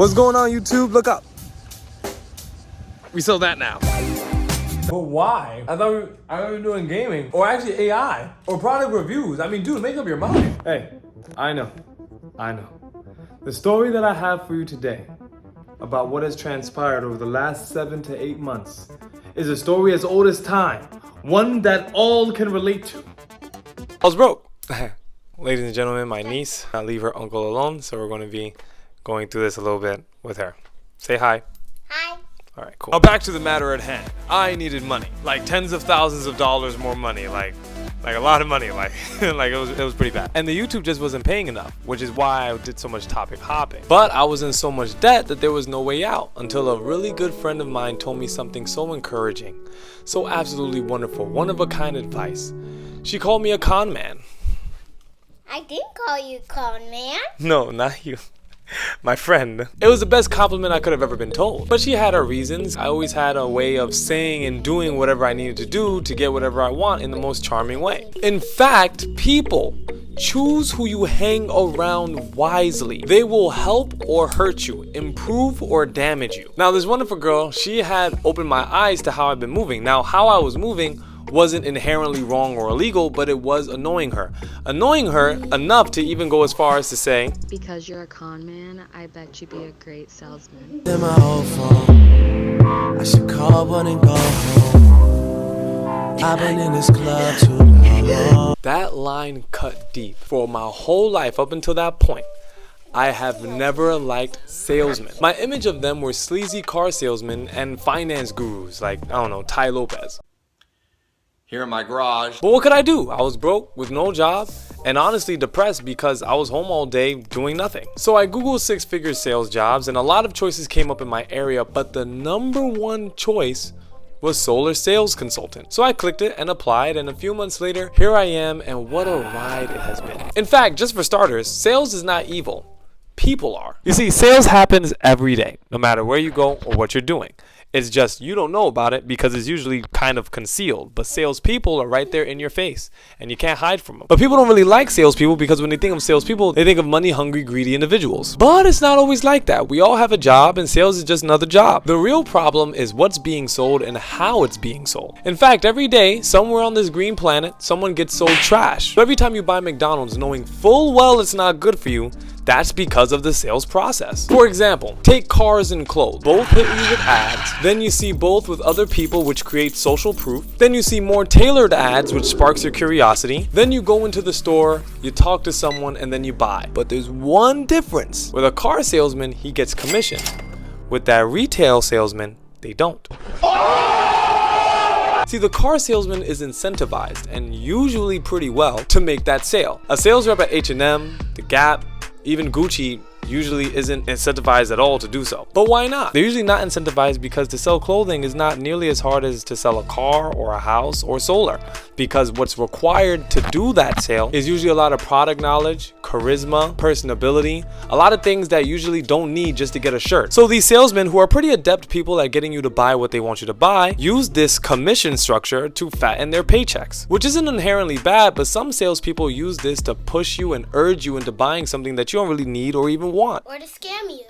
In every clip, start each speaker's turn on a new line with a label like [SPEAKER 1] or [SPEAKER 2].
[SPEAKER 1] What's going on, YouTube? Look up. We sell that now.
[SPEAKER 2] But why? I thought we were doing gaming, or actually AI, or product reviews. I mean, dude, make up your mind. Hey, I know. The story that I have for you today about what has transpired over the last 7 to 8 months is a story as old as time, one that all can relate to.
[SPEAKER 1] I was broke. Ladies and gentlemen, my niece, I leave her uncle alone, so we're going to be going through this a little bit with her. Say hi.
[SPEAKER 3] Hi.
[SPEAKER 1] All right, cool. Now back to the matter at hand. I needed money, like tens of thousands of dollars more money, like a lot of money, like it was pretty bad. And the YouTube just wasn't paying enough, which is why I did so much topic hopping. But I was in so much debt that there was no way out until a really good friend of mine told me something so encouraging, so absolutely wonderful, one of a kind advice. She called me a con man.
[SPEAKER 3] I didn't call you con man.
[SPEAKER 1] No, not you. My friend. It was the best compliment I could have ever been told. But she had her reasons. I always had a way of saying and doing whatever I needed to do to get whatever I want in the most charming way. In fact, people, choose who you hang around wisely. They will help or hurt you, improve or damage you. Now, this wonderful girl, she had opened my eyes to how I've been moving. Now, how I was moving wasn't inherently wrong or illegal, but it was annoying her. Annoying her enough to even go as far as to say,
[SPEAKER 4] because you're a con man, I bet you'd be a great salesman.
[SPEAKER 5] In my old phone, I should call one and go home. I've been in this club too long.
[SPEAKER 1] That line cut deep. For my whole life up until that point, I have never liked salesmen. My image of them were sleazy car salesmen and finance gurus like, I don't know, Ty Lopez.
[SPEAKER 6] Here in my garage.
[SPEAKER 1] But what could I do? I was broke with no job and honestly depressed because I was home all day doing nothing. So I googled 6-figure sales jobs and a lot of choices came up in my area, but the number one choice was solar sales consultant. So I clicked it and applied, and a few months later, here I am, and what a ride it has been. In fact, just for starters, sales is not evil. People are. You see, sales happens every day, no matter where you go or what you're doing. It's just you don't know about it because it's usually kind of concealed. But salespeople are right there in your face, and you can't hide from them. But people don't really like salespeople because when they think of salespeople, they think of money-hungry, greedy individuals. But it's not always like that. We all have a job, and sales is just another job. The real problem is what's being sold and how it's being sold. In fact, every day, somewhere on this green planet, someone gets sold trash. So every time you buy McDonald's knowing full well it's not good for you, that's because of the sales process. For example, take cars and clothes. Both hit you with ads. Then you see both with other people, which creates social proof. Then you see more tailored ads, which sparks your curiosity. Then you go into the store, you talk to someone, and then you buy. But there's one difference. With a car salesman, he gets commission. With that retail salesman, they don't. See, the car salesman is incentivized, and usually pretty well, to make that sale. A sales rep at H&M, The Gap, even Gucci usually isn't incentivized at all to do so. But why not? They're usually not incentivized because to sell clothing is not nearly as hard as to sell a car or a house or solar, because what's required to do that sale is usually a lot of product knowledge, charisma, personability, a lot of things that usually don't need just to get a shirt. So these salesmen, who are pretty adept people at getting you to buy what they want you to buy, use this commission structure to fatten their paychecks, which isn't inherently bad, but some salespeople use this to push you and urge you into buying something that you don't really need or even want.
[SPEAKER 3] Or to scam you.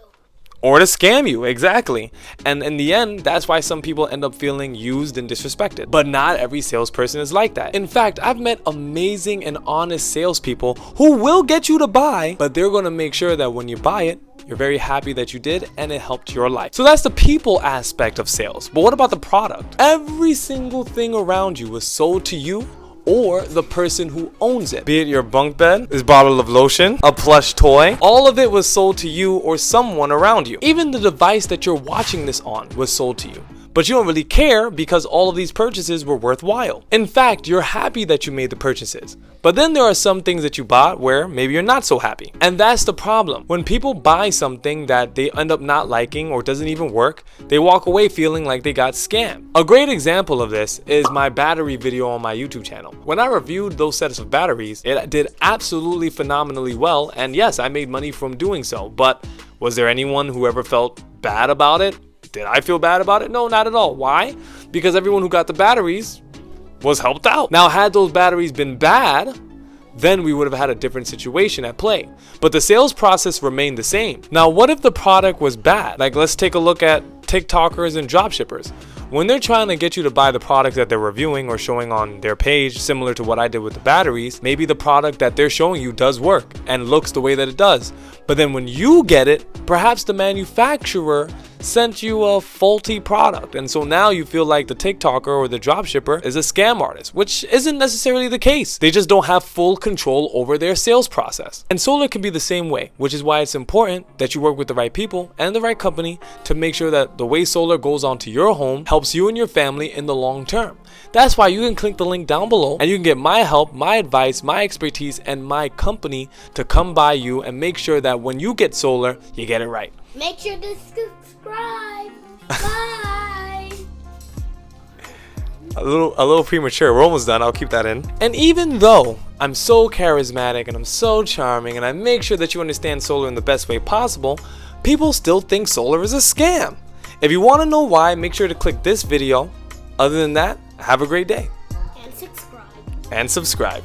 [SPEAKER 1] Or to scam you, exactly. And in the end, that's why some people end up feeling used and disrespected. But not every salesperson is like that. In fact, I've met amazing and honest salespeople who will get you to buy, but they're gonna make sure that when you buy it, you're very happy that you did and it helped your life. So that's the people aspect of sales. But what about the product? Every single thing around you is sold to you or the person who owns it. Be it your bunk bed, this bottle of lotion, a plush toy, all of it was sold to you or someone around you. Even the device that you're watching this on was sold to you. But you don't really care because all of these purchases were worthwhile. In fact, you're happy that you made the purchases. But then there are some things that you bought where maybe you're not so happy. And that's the problem. When people buy something that they end up not liking or doesn't even work, they walk away feeling like they got scammed. A great example of this is my battery video on my YouTube channel. When I reviewed those sets of batteries, it did absolutely phenomenally well. And yes, I made money from doing so. But was there anyone who ever felt bad about it? Did I feel bad about it? No, not at all. Why? Because everyone who got the batteries was helped out. Now, had those batteries been bad, then we would have had a different situation at play. But the sales process remained the same. Now, what if the product was bad? Like, let's take a look at TikTokers and dropshippers. When they're trying to get you to buy the product that they're reviewing or showing on their page, similar to what I did with the batteries, maybe the product that they're showing you does work and looks the way that it does. But then when you get it, perhaps the manufacturer sent you a faulty product, and so now you feel like the TikToker or the dropshipper is a scam artist, which isn't necessarily the case. They just don't have full control over their sales process. And solar can be the same way, which is why it's important that you work with the right people and the right company to make sure that the way solar goes onto your home helps you and your family in the long term. That's why you can click the link down below and you can get my help, my advice, my expertise, and my company to come by you and make sure that when you get solar, you get it right.
[SPEAKER 3] Make sure to subscribe. Bye.
[SPEAKER 1] A little premature. We're almost done. I'll keep that in. And even though I'm so charismatic and I'm so charming and I make sure that you understand solar in the best way possible, people still think solar is a scam. If you want to know why, make sure to click this video. Other than that, have a great day.
[SPEAKER 3] And subscribe.
[SPEAKER 1] And subscribe.